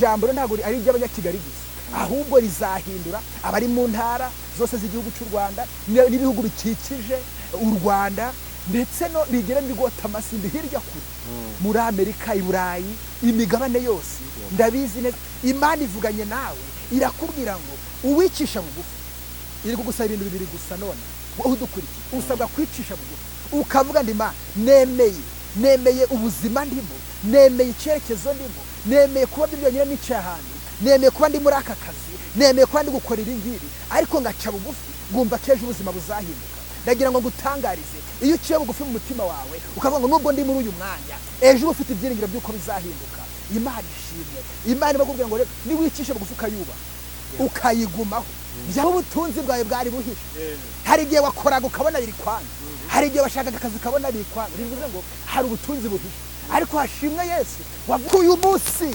Jambo ntabwo ari ry'abanyakigali gusa ahubwo rizahindura abari mu ntara zose z'igihugu cy'u Rwanda n'ibihugu bikikije u Rwanda ndetse no bigere bigota amasimbi hirya kure muri Amerika, i Burayi, imigabane yose. Ndabizi neza Imana ivuganye nawe irakubwira ngo uwicisha bugufi iri kugusaba ibintu bibiri gusa. None wowe udukurikiye usabwa kwicisha bugufi ukavuga ndi Imana nemeye ubuzima ndimo, nemeye icyerekezo ndimo, nemeye kuba byonyine nicaye ahantu, nemeye kuba ndi muri aka kazi, nemeye kuba ndi gukora iri ngiri, ariko ngaca bugufi ngumva keje ubuzima buzahinduka. Ndagira ngo ngutangarize, iyo uciye bugufi mu mutima wawe ukavuga ngo nubwo ndi muri uyu mwanya ejo ufite ibyiringiro by'uko bizahinduka, Imana ishimwe. Imana ibakubwira ngo niwicishe bugufi ukayuba ukayigumaho byaba ubutunzi bwawe bwari buhishe. Hari igihe wakoraga ukabona biri kwanga, hari igihe washakaga akazi ukabona biri kwanga, bivuze ngo hari ubutunzi buhishe. Ariko hashimwe Yesu wavuye umunsi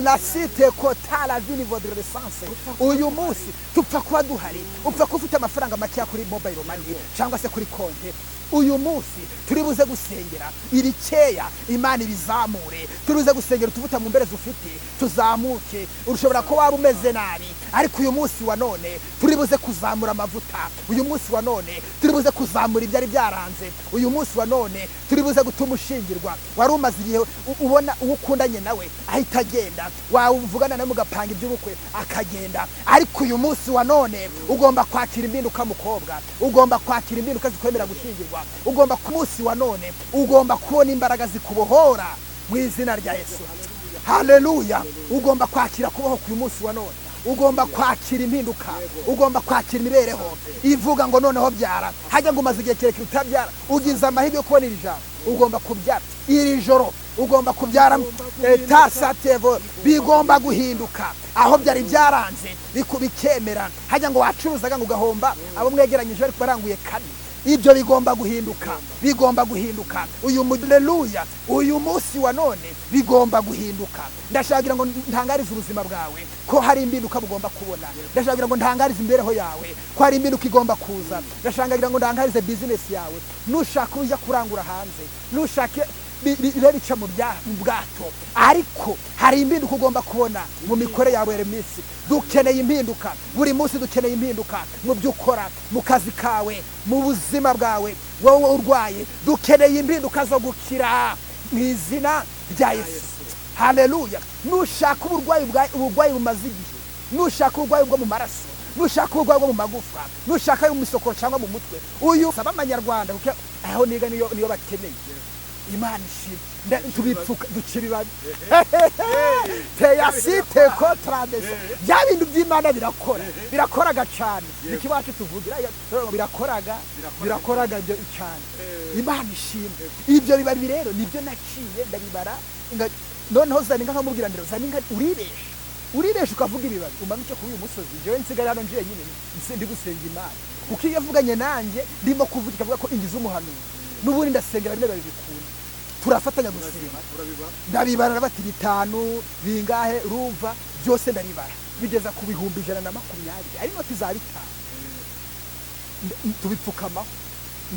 la cité kota la vie niveau de l'essence. Uyu munsi tupfa kuba duhari, upfa kufite amafaranga make kuri mobile money cyangwa se kuri konte. Uyu munsi turibuze gusengera ibikeya Imana ibizamure, turibuze gusengera tuvuta mu mbere zufite tuzamuke. Urushobora ko waba umeze nabi, ariko uyu munsi wa none turibuze kuzamura amavuta. Uyu munsi wa none turibuze kuzamura ibyari byaranze. Uyu munsi wa none turibuze gutuma ushingirwa. Wari umaze igihe ubona ukundanye nawe ahita agenda, wavugana nawe mugapanga iby'ubukwe akagenda, ariko uyu munsi wa none ugomba kwakira impinduka mukobwa, ugomba kwakira impinduka zikwemera gushingirwa. Ugomba ku munsi wa none ugomba kubona imbaraga zikubohora mu izina rya Yesu. Haleluya. Ugomba kwakira kuboho ku munsi wa none, ugomba kwakira impinduka, ugomba kwakira imibereho ivuga ngo noneho byara. Hajya ngo umaze igihe kirekire utabyara, ugize amahirwe yo kubona iri jambo, ugomba kubyara iri joro, ugomba kubyara tasatevo. Bigomba guhinduka aho byari byaranze bikemera. Hajya ngo wacuruzaga ngo ugahomba, abo mwegeranyije ariko baranguye kane. Ibyo bigomba guhinduka, bigomba guhinduka. Haleluya. Uyu munsi wa none bigomba guhinduka. Ndashagira ngo ntangarize ubuzima bwawe ko hari impinduka bugomba kubona. Ndashagira ngo ntangarize imbereho yawe ko hari impinduka igomba kuza. Ndashagira ngo ntangarize business yawe. Nushaka ujya kurangura hanze, nushaka bica mu bwato, ariko hari impinduka ugomba kubona mu mikore yawe buri minsi. Dukeneye impinduka buri munsi, dukeneye impinduka mu byo ukora, mu kazi kawe, mu buzima bwawe. Wowe urwaye, dukeneye impinduka zo gukira mu izina rya Yesu. Haleluya. Nushaka uburwayi bumaze igihe, nushaka uburwayi bwo mu maraso, nushaka uburwayi bwo mu magufa, nushaka mu misokoro cyangwa mu mutwe, uyu saba abanyarwanda aho niga niyo bakeneye. Imana ishimwe. Tubipfuka ducibibaye teyasite kontrabese. Bya bintu by'Imana birakoraga cyane. Ikibacu tuvugira birakoraga byo cyane. Imana ishimwe. Ibyo bibabi rero nibyo naciye ndabibara. Noneho zaninga nkamubwira ndero zaninga uribesha ukavuga ibibabi umanuke kuri uyu musozi. Jewe nsigara hano nje nyine ndi gusenga Imana, kuko iyo yavuganye nanjye ndimo kuvuga ikavuga ko ingize umuhanuzi. N'ubundi ndasengera bine babikunda, turafatanya gusenga. Ndabibara bati 5 bingahe ruva byose ndaribara bigeza ku 120 ari noti za 5. Tubipfukama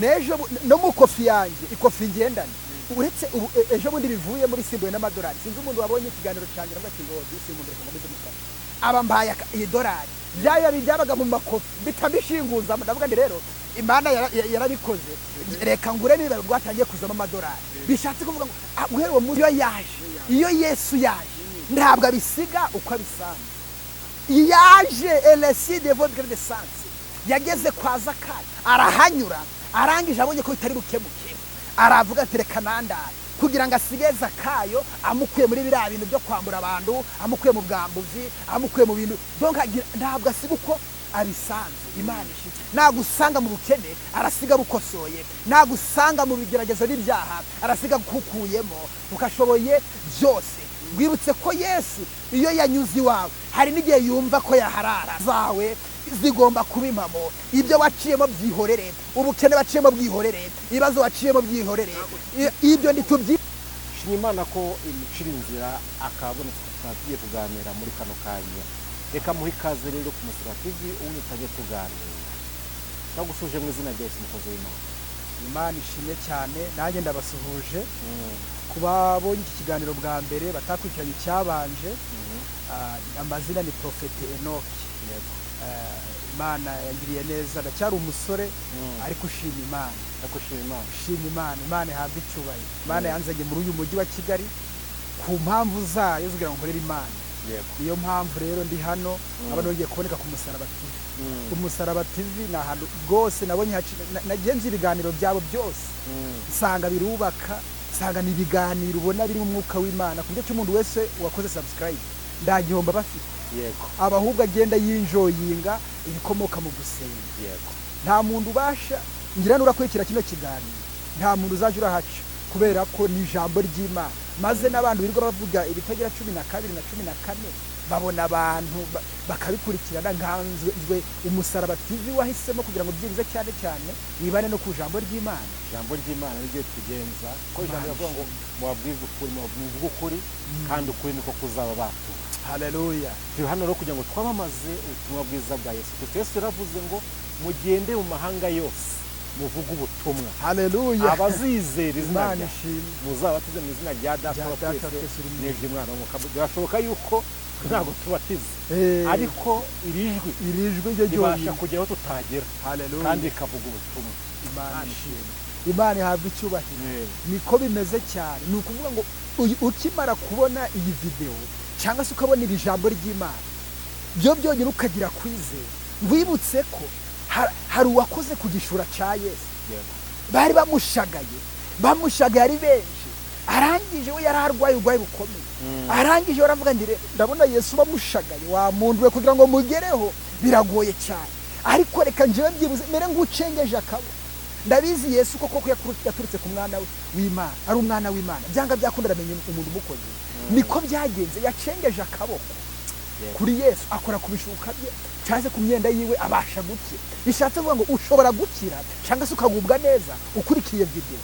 nejo no mu kofi yanjye, ikofi ngendana. Uretse ejo bundi bivuye muri simbuye n'amadolari. Sinzi umuntu wabonye ikiganiro cyanjye n'abati ngo disimbuye komeze mukara abambaye $1 byayo byabaga mu makofi bitabishinguza. Ndavuga ndi rero Imana yarabikoze, reka ngure niba rwatangiye kuzama $1. Bishatse kuvuga ngo guhera uwo muri iyo Yesu yaje ntabwo abisiga uko abisanga. Yaje elesi de votre descente, yageze kwa Zakayo arahanyura, arangije abonye ko bitari bukemuke, aravuga ati reka nandare kugira ngo asige Zakayo amukuye muri biriya bintu byo kwambura abantu, amukuye mu bwambuzi, amukuye mu bintu. Donc ntabwo asiga uko abisanze. Imana ishimwe. Nagusanga mu bukene arasiga bukosoye, nagusanga mu bigeragezo n'ibyaha arasiga kukuyemo, ukashoboye byose. Gwibutse ko Yesu iyo yanyuze iwawe hari n'igihe yumva ko yaharara zawe zigomba kubimamo. Ibyo waciyemo byihorere, ubukene waciyemo bwihorere, ibibazo waciyemo byihorere. Ibyo ntitubyi Imana ko imicira inzira akaboneka tugiye kuganira muri kano kanya. Reka muhe ikaze rero ku Musira TV ubu tujye tuganira. Nagusuje mu izina rya Yesu mukozi w'Imana. Imana ishimye cyane, nanjye ndabasuhuje. kubabonye iki kiganiro bwa mbere batakurikiranye icyabanje, amazina ni Profete Enoki. Imana yangiriye neza, ndacyari umusore ariko ushima Imana, Imana ihabwa icyubahiro. Imana yanzanye muri uyu mujyi wa Kigali ku mpamvu zayo kugira ngo nkorere Imana. Niyo mpamvu rero ndi hano, abantu bagiye kuboneka ku Musaraba TV. Umusaraba TV ni ahantu rwose nabonye nagenze ibiganiro byabo byose, nsanga birubaka, nsanga ni ibiganiro ubona biri mu mwuka w'Imana, ku buryo cy'umuntu wese wakoze subscribe ndagihomba bafite. Abahubwo agenda yinjoyinga ibikomoka mu gusenga. Nta muntu ubasha ngira nurakurikira kino kiganiro, nta muntu uzaje urahaca kubera ko ni ijambo ry'Imana. Maze n'abantu birirwa bavuga ibitagira 12 na 14 babona abantu bakabikurikirana. Nganzwe Umusaraba TV wahisemo kugira ngo byibuze cyane cyane wibane no ku ijambo ry'Imana. Ijambo ry'Imana niryo tugenza ko ijambo rivuga ngo mubabwize ukuri, muvuge ukuri, kandi ukuri niko kuzaba batu. Haleluya. Turi hano rero kugira ngo twamamaze ubutumwa bwiza bwa Yesu. Yesu yaravuze ngo mugende mu mahanga yose muvuga ubutumwa. Haleluya. Abazizera izina rye muzabatize mu izina rya Data wa twese n'iry'Umwana w'Umwuka. Birashoboka yuko ntabwo tubatiza, ariko iri jwi ryo ribasha kugera aho tutagera. Haleluya. Kandi rikavuga ubutumwa. Imana ihabwa icyubahiro. Niko bimeze cyane. Ni ukuvuga ngo ukimara kubona iyi video cyangwa se ukabona iri jambo ry'Imana, byo byonyine ukagira kwizera, wibutse ko hari uwakoze ku gishura cya Yesu. Bari bamushagaye ari benshi, arangije we yari arwaye urwaye bukomeye. Arangije baravuga ngo ndabona Yesu bamushagaye, wa muntu we kugira ngo mugereho biragoye cyane, ariko reka njyewe byibuze mere ngucengeje akabo. Ndabizi Yesu koko yaturutse ku mwana w'Imana, ari umwana w'Imana, byanga byakunda aramenye umuntu umukoze. Niko byagenze, yacengeje akaboko kuri Yesu, akora ku bishuka bye cyangwa ku myenda yiwe, abasha gukira. Bishatse kuvuga ngo ushobora gukira cyangwa se ukagubwa neza ukurikiye video.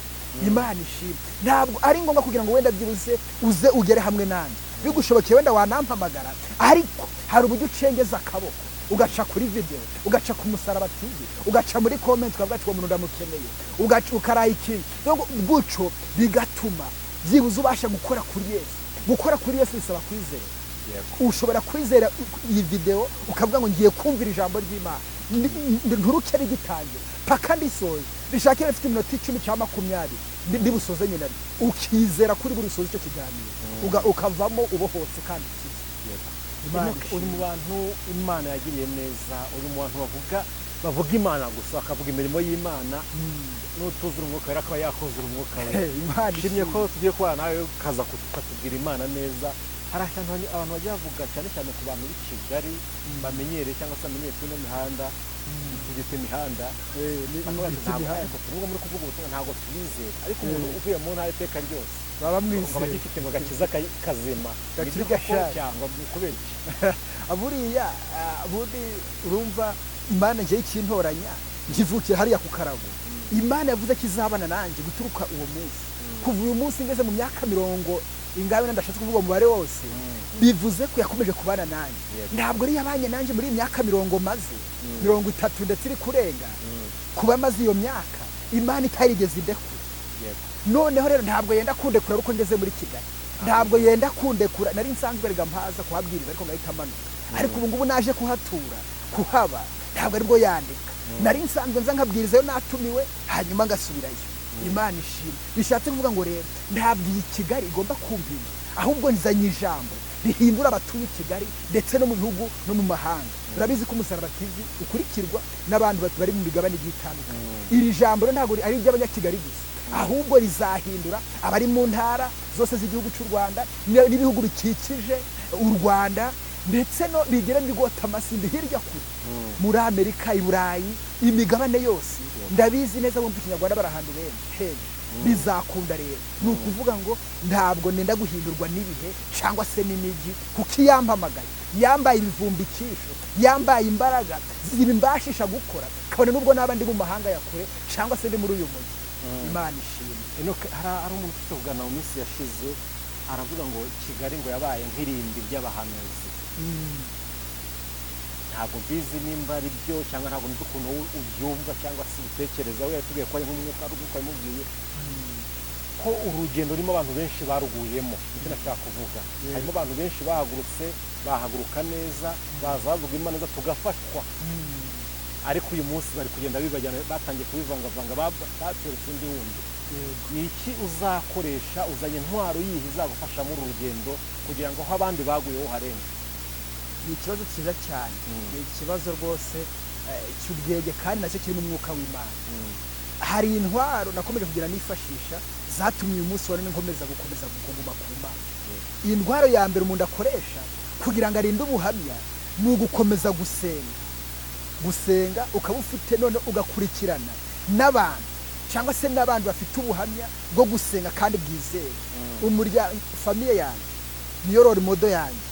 Imana ishimwe. Ntabwo ari ngombwa kugira ngo wenda byibuze uze ugere hamwe nanjye, bigushobokeye wenda wanampamagara, ariko hari uburyo ucengeza akaboko ugaca kuri video, ugaca ku Musaraba TV, ugaca muri comment ukavuga ati uwo muntu ndamukeneye, ugaca ukarayiki. Gutyo bigatuma byibuze ubasha gukora kuri Yesu. Gukora kuri Yesu bisaba kwizera. Ushobora kwizera iyi video ukavuga ngo ngiye kumvira ijambo ry'Imana, nturuke rigitangira paka ndisoye, rishakire rifite iminota 10 cyangwa 20 ndibusoze nyine, ukizera kuri buri soze icyo kiganiro ukavamo ubohotse kandi uri mu bantu Imana yagiriye neza, uri mu bantu bavuga Imana gusa, akavuga imirimo y'Imana. N'utuzura umwuka wera akaba yakuzura umwuka we. Nshimye ko tugiye kubana nawe ukaza kutubwira Imana neza. Hari ahantu abantu bajya bavuga cyane cyane ku bantu b'i Kigali bamenyereye cyangwa se bamenyereye kuri ino mihanda, tugite imihanda, tuvuga muri kuvuga ubutumwa ntabwo tubizera, ariko umuntu uvuye mu ntara iteka ryose baba mwizeye ngo agifite ngo gakiza kazima gakiri gashya cyangwa kubera iki. Buriya urumva Imana ngiye ikintoranya ngivukira hariya ku Karago. Imana yavuze ko izabana nanjye guturuka uwo munsi, kuva uyu munsi ngeze mu myaka 40 ingabe ndashatse kuvuga umubare wose, bivuze ko yakomeje kubana nanjye. Ntabwo ari yabanye nanjye muri imyaka 40 maze 30 ndetse iri kurenga. Kuba maze iyo myaka Imana itarigeze indekura. Noneho rero ntabwo yenda kundekura uko ngeze muri Kigali, ntabwo yenda kundekura. Nari nsanzwe rega mpaza kuhabwiriza ariko ngahita amanuka, ariko ubu ngubu naje kuhatura kuhaba, ntabwo aribwo yandika. Nari nsanzwe nza nkabwiriza yo natumiwe hanyuma ngasubirayo. Imana ishimwe. Bishatse kuvuga ngo rero ntabwo iyi Kigali igomba kumvira, ahubwo nzanye ijambo rihindura abatuye Kigali ndetse no mu bihugu no mu mahanga. Urabizi ko Umusaraba TV ukurikirwa n'abantu bari mu migabane y'itandukanye. Iri jambo ntabwo ari iry'abanyakigali gusa, ahubwo rizahindura abari mu ntara zose z'igihugu cy'u Rwanda n'ibihugu bikikije u Rwanda, ndetse no bigera bigota amasimbi hirya kure muri Amerika, i Burayi, imigabane yose. Ndabizi neza bumva ikinyarwanda barahandu benshi. Bizakunda rero. Ni ukuvuga ngo ntabwo nenda guhindurwa n'ibihe cyangwa se n'imigi, kuko yampamagaye yambaye ibivumbikisho, yambaye imbaraga zibimbashisha gukora, kabone nubwo naba ndi mu mahanga ya kure cyangwa se ndi muri uyu mujyi. Imana ishimwe. Hari umuntu ufite kugana mu minsi yashize aravuga ngo Kigali ngo yabaye nk'irimbi ry'abahanuzi. Ntabwo bizi nimba ari byo cyangwa ntabwo nzi ukuntu ubyumva cyangwa se ubitekereza. We yatubwiye ko ari nk'umwuka ari umwuka yamubwiye ko urugendo rurimo abantu benshi baruguyemo nicyo nashaka kuvuga harimo abantu benshi bahaguruka neza baza bavuga Imana neza tugafashwa ariko uyu munsi bari kugenda bibajyana batangiye kubivangavanga bateretse undi wundi ni iki uzakoresha uzanye intwaro yihe izagufasha muri uru rugendo kugira ngo aho abandi baguyeho harenge ni ikibazo cyiza cyane ni ikibazo rwose cy'ubwenge kandi nacyo kiri mu mwuka w'Imana hari intwaro nakomeje kugira nifashisha zatumye uyu munsi wanone nkomeza kuguma ku Mana iyi ntwaro ya mbere umuntu akoresha kugira ngo arinde ubuhamya ni ugukomeza gusenga ukaba ufite none ugakurikirana n'abantu cyangwa se n'abandi bafite ubuhamya bwo gusenga kandi bwizewe umuryango famiye yanjye niyo role model yanjye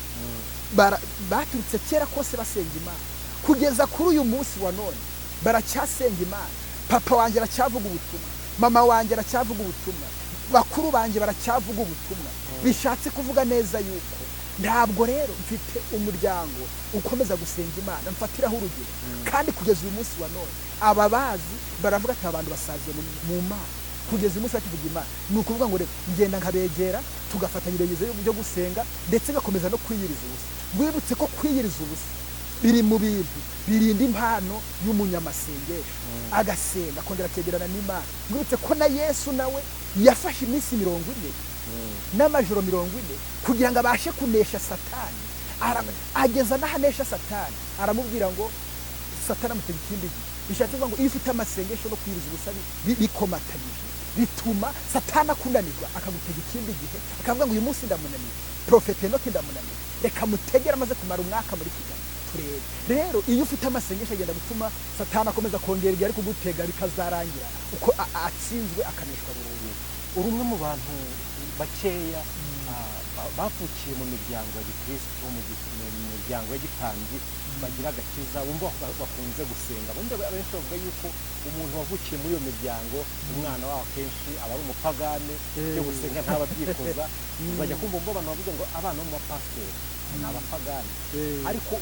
baturutse kera kose basenga Imana kugeza kuri uyu munsi wa none baracyasenga Imana papa wanjye aracyavuga ubutumwa mama wanjye aracyavuga ubutumwa bakuru banjye baracyavuga ubutumwa bishatse kuvuga neza yuko ntabwo rero mfite umuryango ukomeza gusenga Imana mfatiraho urugero kandi kugeza uyu munsi wa none aba bazi baravuga ati abantu basaziye mu Mana kugeza uyu munsi bakivuga Imana ni ukuvuga ngo rero ngenda nkabegera tugafatanya ibyo byo gusenga ndetse gakomeza no kwiyiriza ubusa wibutse ko kwiyiriza ubusa biri mu bintu birinda impano y'umunyamasengesho agasenga akongera akegerana n'Imana wibutse ko na Yesu nawe yafashe iminsi 40 n'amajoro 40 kugira ngo abashe kunesha Satani ageza n'ahanesha Satani aramubwira ngo Satani amutega ikindi gihe bishatse kuvuga ngo iyo ufite amasengesho no kwiriza ubusa bikomatanyije bituma Satani akunanirwa akagutega ikindi gihe akavuga ngo uyu munsi ndamunaniye Prophet Enoki ndamunaniye reka mutegera amaze kumara umwaka muri Kigali rero iyo ufite amasengesho agenda gutuma Satani akomeza kongera igihe ari kugutega bikazarangira uko atsinzwe akaneshwa burundu uri umwe mu bantu bakeya bavukiye mu miryango ya Gikristo mu miryango y'igitambyi bagira agakiza bumva bakunze gusenga bombe abenshi bavuga yuko umuntu wavukiye muri iyo miryango umwana waho kenshi aba ari umupagane yo gusenga ntababyikoza uzajya kumva abantu bavuga ngo abana bo mu bapasiteri ni abapagane ariko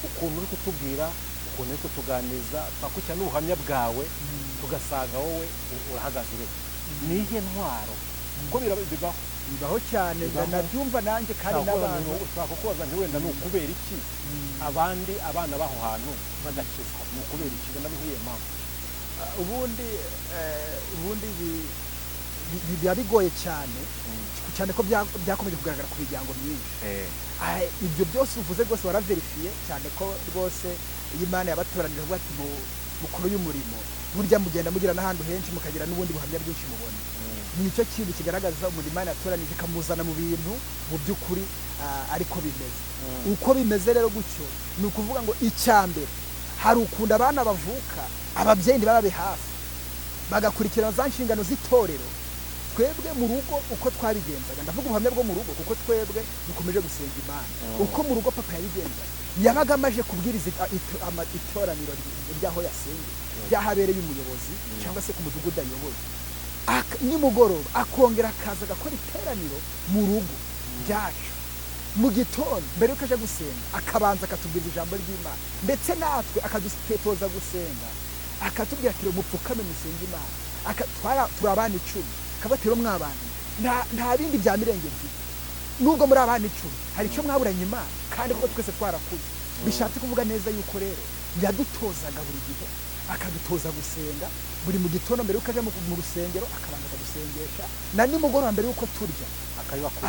ukuntu uri kutubwira ukuntu uri kutuganiza twakurikirana n'ubuhamya bwawe tugasanga wowe urahagaze uretse nihe ntwaro kuko bibaho cyane ndanabyumva nanjye kandi n'abantu ushaka kubaza nti wenda ni ukubera iki abandi abana baho hantu badakizwa ni ukubera iki ubona nk'iyo mpamvu ubundi biba bigoye cyane ko byakomeje kugaragara ku miryango myinshi ibyo byose uvuze rwose waraverifiye cyane ko rwose iyi Imana yabatoranije avuga ati mukuru y'umurimo burya mugenda mugira n'ahantu henshi mukagira n'ubundi buhamya bwinshi mubona nicyo kintu kigaragaza umuntu Imana yatoranije ikamuzana mu bintu mu by'ukuri ariko bimeze uko bimeze rero gutyo ni ukuvuga ngo icyambere hari ukunda abana bavuka ababyeyi ntibabe hafi bagakurikirana za nshingano z'itorero twebwe mu rugo uko twabigenzaga ndavuga ubuhamya bwo mu rugo kuko twebwe dukomeje gusenga Imana uko mu rugo papa yabigenzaga yabaga amaje kubwiriza itoraniro ry'aho yasengeye byahabereye umuyobozi cyangwa se ku mudugudu ayoboye nimugoroba akongera akaza agakora iteraniro mu rugo ryacu mu gitondo mbere yuko aje gusenga akabanza akatubwira ijambo ry'Imana ndetse natwe akadutetoza gusenga akatubwira ati mupfukame musenge Imana turi abana 10 kabatero mwabana nta bindi bya mirenge mfite nubwo muri abana 10 hari icyo mwaburanye Imana kandi kuko twese twarakuze bishatse kuvuga neza yuko rero yadutozaga buri gihe akadutoza gusenga buri mu gitondo mbere yuko aje mu rusengero akabanza akadusengesha na nimugoroba mbere yuko turya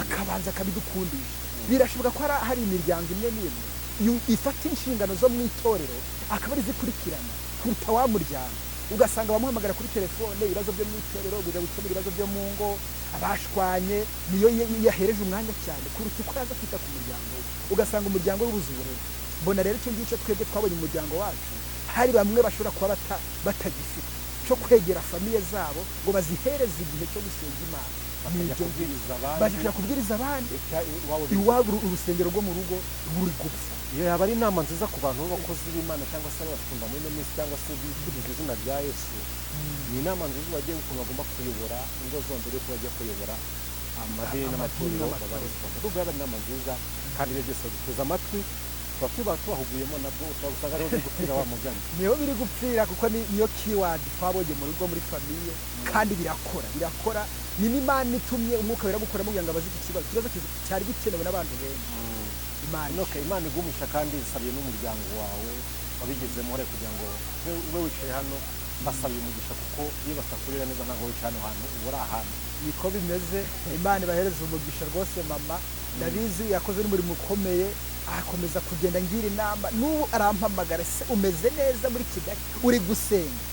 akabanza akabidukundisha birashoboka ko hari imiryango imwe n'imwe ifata inshingano zo mu itorero akaba ari zikurikirana kuruta wa muryango ugasanga bamuhamagara kuri telefone ibibazo byo mu itorero kujya gukemura ibibazo byo mu ngo abashwanye niyo yahereje umwanya cyane kuruta uko yaza kwita ku muryango ugasanga umuryango w'ubuze uburere mbona rero icyo ngicyo twebwe twabonye umuryango wacu hari bamwe bashobora kuba batagifite cyo kwegera famiye zabo ngo bazihereze igihe cyo gusenga Imana bakajya kubwiriza abandi iwabo urusengero rwo mu rugo ruri gupfa iyo yaba ari inama nziza ku bantu b'abakozi b'Imana cyangwa se abashumba muri minsi cyangwa se bifuriza izina rya Yesu ni inama nziza bagiye ukuntu bagomba kuyobora ingo zombi ko bagiye kuyobora amadini n'amatorero babarizwa n'ubwo yaba ari inama nziza kandi ibyo byose biteza amatwi tuba tubahuguyemo nabwo usanga ariho biri gupfira wa mugani niyo biri gupfira kuko niyo keyword twabonye mu rugo muri famiye kandi birakora ni n'Imana itumye umwuka wera gukora kugira ngo abaze iki kibazo cyari gikenewe n'abantu benshi. Imana igumisha kandi isabiye n'umuryango wawe wabigezemo rero kugira ngo ube wicaye hano basabiye umugisha, kuko iyo batakurira neza ntabwo wicaye hano hantu uba uri ahantu. Niko bimeze. Imana ibahereza umugisha rwose mama, ndabizi yakoze n'umurimo ukomeye, akomeza kugenda ngira inama, n'ubu arampamagara, se umeze neza muri Kigali uri gusenga?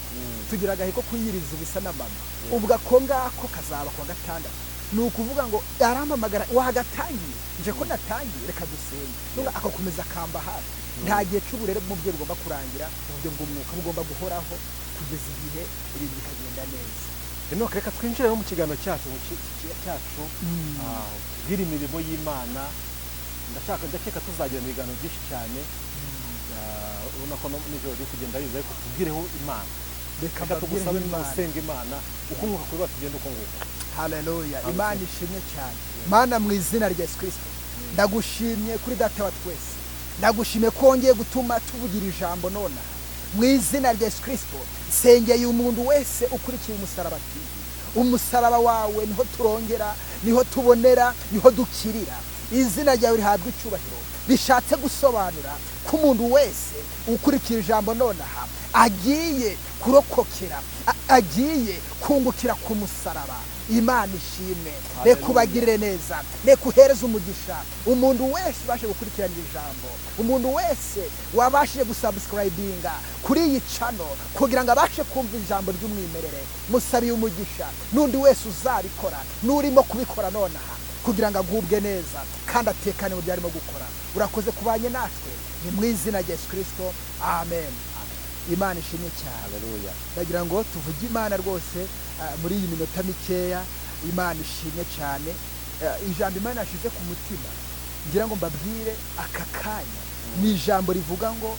Tugira agahe ko kuyiriza ubusa na mama, ubwo ako ngako kazaba kwa gatandatu. Ni ukuvuga ngo arampamagara, wagatangiye nje ko natangiye, reka dusenge. Nubwo akakomeza kamba hafi, nta gihe cy'uburere bw'umubyeyi bugomba kurangira, uburyo bw'umwuka bugomba guhoraho kugeza igihe ibintu bikagenda neza. Reka twinjire mu kiganiro cyacu bw'iri mirimo y'Imana. Ndakeka tuzagira mu biganiro byinshi cyane, ubona ko nijoro riri kugenda riza, ariko tubwireho Imana. Reka tugusabe n'usenga Imana uko umwuka kuri batugenda uko nguko. Haleluya. Imana ishimwe cyane. Mana, mu izina rya Yesu Kristo ndagushimye kuri data wa twese, ndagushimye ko wongeye gutuma tuvugira ijambo nonaha. Mu izina rya Yesu Kristo nsengeye umuntu wese ukurikiye umusaraba TV. Umusaraba wawe niho turongera, niho tubonera, niho dukirira. Izina ryawe rihabwa icyubahiro. Bishatse gusobanura ko umuntu wese ukurikira ijambo nonaha agiye kurokokera, agiye kungukira ku musaraba. Imana ishimwe. Reka ubagirire neza, reka uhereze umugisha umuntu wese ubashe gukurikirana ijambo, umuntu wese wabashije gusubscribinga kuri iyi channel kugira ngo abashe kumva ijambo ry'umwimerere. Musabiye umugisha n'undi wese uzabikora, n'urimo kubikora nonaha, kugira ngo agubwe neza kandi atekane mu byo arimo gukora. Urakoze kubanye natwe, ni mu izina rya Yesu Kristo, amen. Imana ishimwe cyane. Haleluya. Ndagira ngo tuvuge Imana rwose muri iyi minota mikeya. Imana ishimwe cyane. Ijambo Imana yashize ku mutima ngira ngo mbabwire aka kanya, ni ijambo rivuga ngo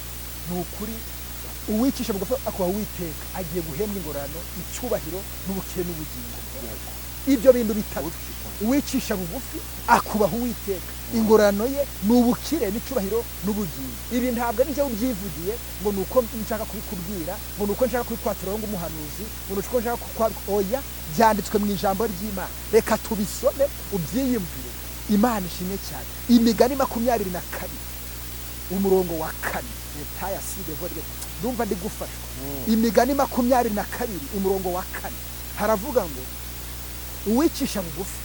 ni ukuri uwicisha bugufi akubaha Uwiteka agiye guhembwa ingororano, icyubahiro n'ubukire n'ubugingo. Ibyo bintu bitatu, uwicisha bugufi akubaha Uwiteka, ingororano ye ni ubukire n'icyubahiro n'ubugingo. Ibi ntabwo ari njye ubyivugiye ngo nuko nshaka kubikubwira, ngo nuko nshaka kubikwatura ngo umuhanuzi, ngo nuko nshaka oya, byanditswe mu ijambo ry'Imana. Reka tubisome ubyiyumvire. Imana ishimye cyane. Imigani 22 umurongo wa 4. Letaya side vode. Ndumva ndi gufashwa. Imigani 22 umurongo wa 4 haravuga ngo uwicisha bugufi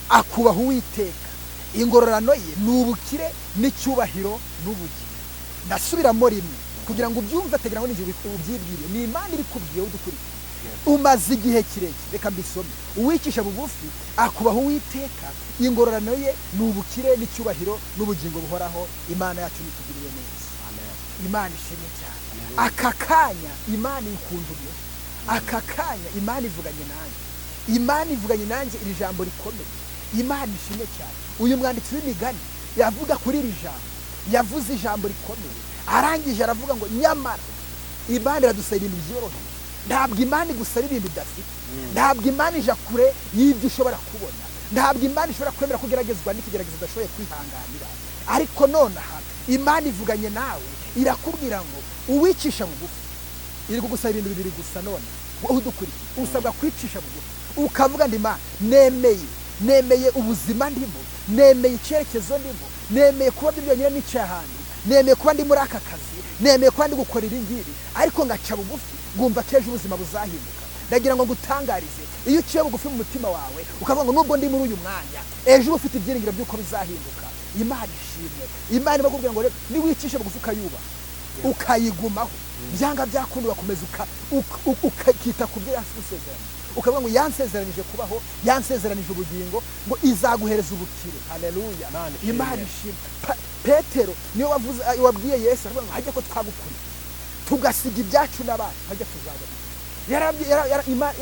akubaha Uwiteka, ingororano ye ni ubukire n'icyubahiro n'ubugingo. Ndasubiramo rimwe kugira ngo ubyumve, tegera ngo n'ijuru ubyibwire. Ni Imana ibikubwiye udukurikiye. Umaze igihe kirekire. Reka mbisome. Uwicisha bugufi akubaha Uwiteka, ingororano ye ni ubukire n'icyubahiro n'ubugingo buhoraho. Imana yacu nitugirire neza. Amen. Imana ishimwe cyane. Aka kanya Imana ikundumye. Aka kanya Imana ivuganye nanjye. Imana ivuganye nanjye iri jambo rikomeye. Imana ishimwe cyane. Uyu mwanditsi w'imigani yavuga kuri iri jambo, yavuze ijambo rikomeye, arangije aravuga ngo nyamara Imana iradusaba ibintu byoroshye. Ntabwo Imana igusaba ibintu udafite. Ntabwo Imana ija kure y'ibyo ushobora kubona. Ntabwo Imana ishobora kwemera kugeragezwa n'ikigerageza udashoboye kwihanganira. Ariko nonaha Imana ivuganye nawe, irakubwira ngo uwicisha bugufi. Iri kugusaba ibintu bibiri gusa none. Wowe udukurikiye usabwa kwicisha bugufi, ukavuga ndi Imana nemeye ubuzima ndimo, nemeye icyerekezo ndimo, nemeye kuba ndi byonyine nicaye ahantu, nemeye kuba ndi muri aka kazi, nemeye kuba ndi gukora iri ngiri, ariko ngaca bugufi ngumva keje ubuzima buzahinduka. Ndagira ngo ngutangarize, iyo uciye bugufi mu mutima wawe ukavuga ngo nubwo ndi muri uyu mwanya, ejo ufite ibyiringiro by'uko bizahinduka. Imana ishimwe. Imana ibakubwira ngo niwicishe bugufi ukayuba, ukayigumaho, byanga byakunda ugakomeza ukita ku byo yasezeranye, ukavuga ngo yansezeranije kubaho, yansezeranije ubugingo, ngo izaguhereza ubukire. Haleluya. Imana ishimwe. Petero niyo wabwiye Yesu aravuga ngo hajya ko twagukuriye tugasiga ibyacu n'abacu hajya tuzabona.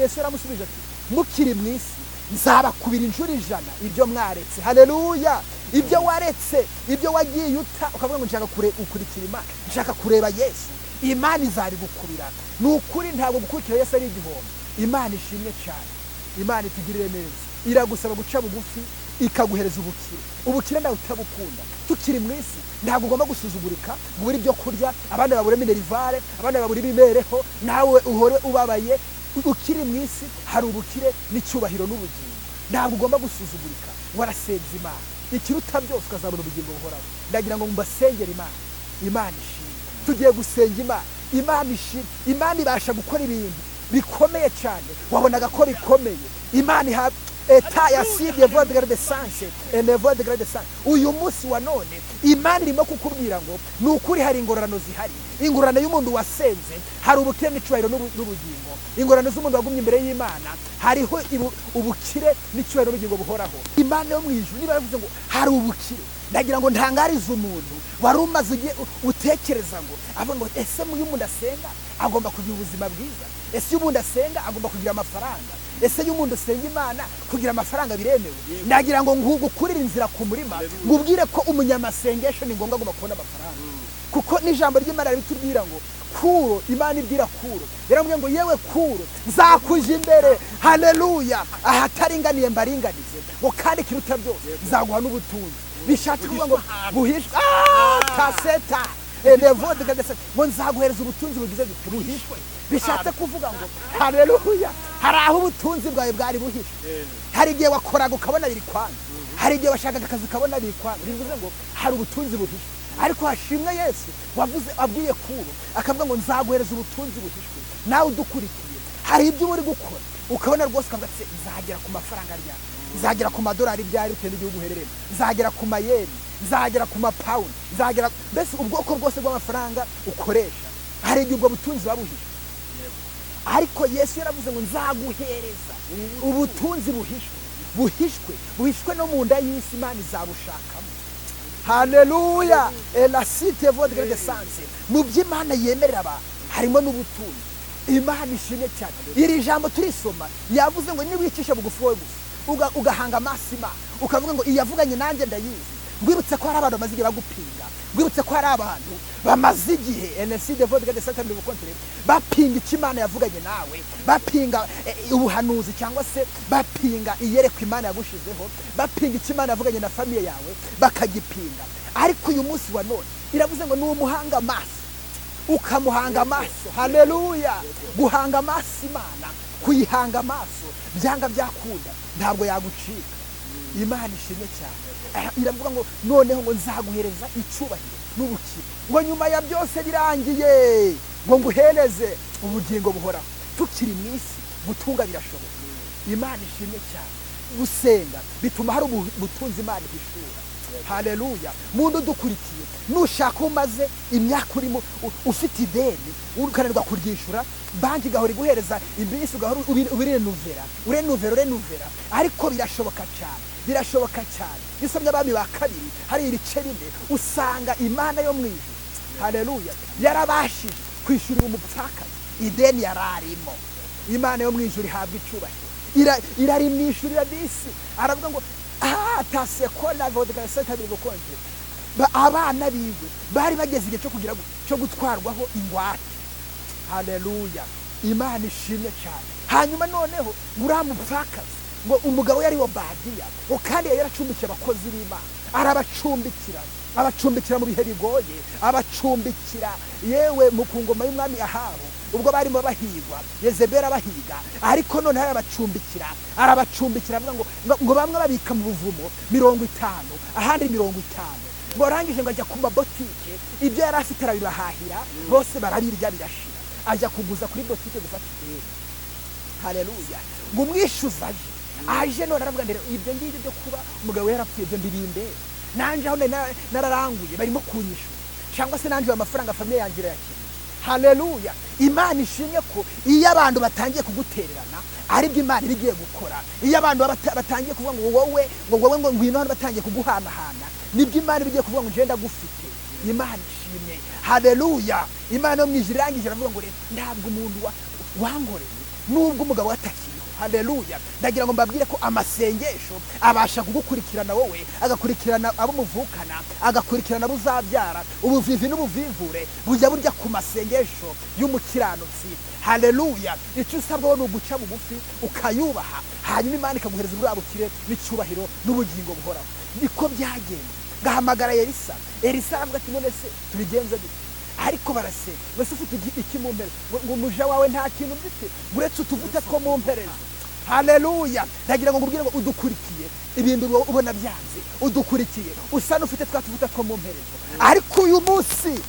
Yesu yaramusubije ati mukiri mu isi nzabakubira inshuro 100 ibyo mwaretse. Haleluya. Ibyo waretse, ibyo wagiye uta ukavuga ngo nshaka ukurikira Imana, nshaka kureba Yesu, Imana izari gukubira. Ni ukuri ntabwo gukurikira Yesu ari igihombo. Imana ishimwe cyane. Imana itugirire neza. Iragusaba guca bugufi ikaguhereza ubukire. Ubukire ndawe utabukunda. Tukiri mu isi ntabwo ugomba gusuzugurika, uburi ibyo kurya, abandi babure minerivare, abandi babure ibibereho, nawe uhore ubabaye. Ukiri mu isi hari ubukire n'icyubahiro n'ubugingo. ntabwo ugomba gusuzugurika, warasenze Imana ikiruta byose ukazabona ubugingo buhoraho. Ndagira ngo mbasengere Imana. Imana ishimwe, tugiye gusenga Imana. Imana ishimwe, Imana ibasha gukora ibintu bikomeye cyane, wabonaga ko bikomeye. Imana iha eta yasibye voie de grande sens et ne voie de grande sens. Uyu munsi wa none Imana irimo kukubwira ngo ni ukuri hari ingororano zihari. Ingororano y'umuntu wasenze hari ubukire n'icyubahiro n'ubugingo. Ingororano z'umuntu wagumye imbere y'Imana hariho ubukire n'icyubahiro n'ubugingo buhoraho. Imana yo mu ijuru niba yavuze ngo hari ubukire, ndagira ngo ntangarize umuntu wari umaze igihe utekereza ngo avuga ngo ese iyo umuntu asenga agomba kugira ubuzima bwiza, ese iyo umuntu asenga agomba kugira amafaranga, ese iyo umuntu asenga Imana kugira amafaranga biremewe. Ndagira ngo ngukurire inzira ku murima, ngubwire ko umunyamasengesho ni ngombwa agomba kubona amafaranga, kuko n'ijambo ry'Imana ritubwira ngo Kuro, Imana ibwira Kuro, yaramubwiye ngo yewe Kuro nzakujya imbere, haleluya, ahataringaniye mbaringanize, ngo kandi kiruta byose nzaguha n'ubutunzi. Bishatse kuvuga ngo buhishwe taseta ngo nzaguhereza ubutunzi bugize buhishwe. Bishatse kuvuga ngo haleluya, hari aho ubutunzi bwawe bwari buhishwe. Hari igihe wakoraga ukabona biri kwanga, hari igihe washakaga akazi ukabona biri kwanga. Bivuze ngo hari ubutunzi buhishwe, ariko hashimwe Yesu wavuze abwiye Kuro akavuga ngo nzaguhereza ubutunzi buhishwe. Nawe udukurikiye hari ibyo uri gukora ukabona rwose ukavuga ati nzagera ku mafaranga rya, nzagera ku madolari byari bitewe n'igihugu uherereyemo, nzagera ku mayeri, nzagera ku mapawundi, nzagera mbese ubwoko bwose bw'amafaranga ukoresha. Hari igihe ubwo butunzi buba buhishwe, ariko Yesu yaravuze ngo nzaguhereza ubutunzi buhishwe no mu nda y'isi. Imana izabushakamo. Haleluya, la cité votre grande sens. Mu by'Imana yemerera abantu harimo n'ubutunzi. Imana ishimwe cyane. Iri jambo turisoma yavuze ngo niwicisha bugufi wowe gusa ugahanga amaso Imana ukavuga ngo iyavuganye nanjye ndayizi. Ngwibutse ko hari abantu bamaze igihe bagupinga, ngwibutse ko hari abantu bamaze igihe NCD votre grande sens mu kontre bapinga icyo Imana yavuganye nawe, bapinga ubuhanuzi cyangwa se bapinga iyerekwa Imana yagushizeho, bapinga icyo Imana yavuganye na famiye yawe bakagipinga. Ariko uyu munsi wa none iravuze ngo ni umuhanga amaso, ukamuhanga amaso. Haleluya, guhanga amaso Imana, kuyihanga amaso byanga byakunda ntabwo yagucika. Imana ishimwe cyane. Iravuga ngo noneho ngo nzaguhereza icyubahiro n'ubukire, ngo nyuma ya byose birangiye ngo nguhereze ubugingo buhoraho. Tukiri mu isi gutunga birashoboka. Imana ishimwe cyane. Gusenga bituma hari ubutunzi Imana ihishura. Haleluya, muntu dukurikiye nushaka umaze imyaka urimo ufite ideni ukananirwa kuryishura, banki gahora iguhereza imbisi ugahora urenuvera, ariko birashoboka cyane. Gisomye Abami ba kabiri hari ibice bine usanga Imana yo mu ijuru, haleluya, yarabashije kwishyurira umupfakazi ideni yararimo. Imana yo mu ijuru ihabwa icyubahiro, irarimwishyurira bisi. Aravuga ngo tasekona vodka seta bibukonje, abana biwe bari bageze igihe cyo gutwarwaho ingwate. Haleluya, Imana ishimwe cyane. Hanyuma noneho uramupfakazi ngo umugabo yari wo Badiya, ngo kandi yaracumbikiye abakozi b'Imana, abacumbikira mu bihe bigoye, abacumbikira yewe mu kungoma y'umwami Ahabu ubwo barimo bahigwa, Yezebeli abahiga, ariko none arabacumbikira avuga ngo bamwe babika mu buvumo 50, ahandi 50. Ngo arangije ngo ajya ku mabotike, ibyo yari afite arabibahahira, bose barabirya birashira, ajya kuguza kuri botike gufata ideni. Haleluya, ngo umwishyuza aje none aravuga ndere ibyo ngibyo byo kuba umugabo yarapfuye byo mbibinde nanje aho nararanguye barimo kunyishura, cyangwa se nanje amafaranga famille yanjye yakira. Haleluya, Imana ishimye ko iyo abantu batangiye kugutererana ari byo Imana irigiye gukora. Iyo abantu batangiye kuvuga ngo wowe ngo ngwino hano, batangiye kuguhanahana, nibyo Imana irigiye kuvuga ngo ngenda gufite. Imana ishimye. Haleluya, Imana yo mu ijuru irangije aravuga ngo ntabwo umuntu wangoreye nubwo umugabo watakiriho. Haleluya, ndagira ngo mbabwire ko amasengesho abasha kugukurikirana wowe, agakurikirana abo muvukana, agakurikirana buzabyara. Ubuvivi n'ubuvivure bujya burya ku masengesho y'umukiranutsi. Haleluya, icyo usabwa ni uguca bugufi ukayubaha, hanyuma Imana ikaguhereza ubwabukire n'icyubahiro n'ubugingo buhoraho. Niko byagenze. Gahamagara Elisa aravuga ati none se tubigenze gute? Ariko barasenga, wese ufite iki mu mpere, ngo umuja wawe nta kintu mfite uretse utuvuta two mu mpereza. haleluya. Ndagira ngo ngubwire ngo udukurikiye ibintu ubona byanze, udukurikiye usa n'ufite twa tuvuta two mu mperezo, ariko uyu munsi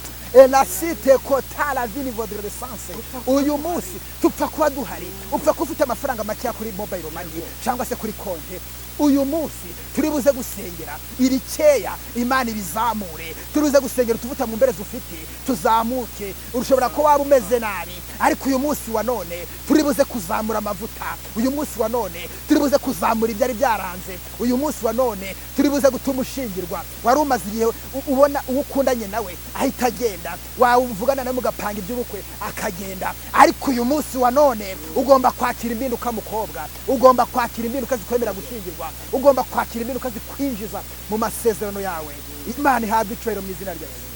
la site kotala vini votre essence, uyu munsi tupfa kuba duhari, upfa kufite amafaranga make kuri mobile money cyangwa se kuri konte. Uyu munsi turi buze gusengera ibikeya Imana ibizamure, turi buze gusengera tuvuta mu mberezo ufite tuzamuke. Urushobora ko waba umeze nabi, ariko uyu munsi wa none turi buze kuzamura amavuta. Uyu munsi wa none turi buze kuzamura ibyari byaranze. Uyu munsi wa none turi buze gutuma ushingirwa. Wari umaze igihe ubona uwo ukundanye nawe ahita agenda, wavugana nawe mugapanga iby'ubukwe akagenda, ariko uyu munsi wa none ugomba kwakira impinduka mukobwa, ugomba kwakira impinduka zikwemera gushingirwa, ugomba kwakira impinduka zikwinjiza mu masezerano yawe. Imana ihabwe icyubahiro mu izina rya Yesu.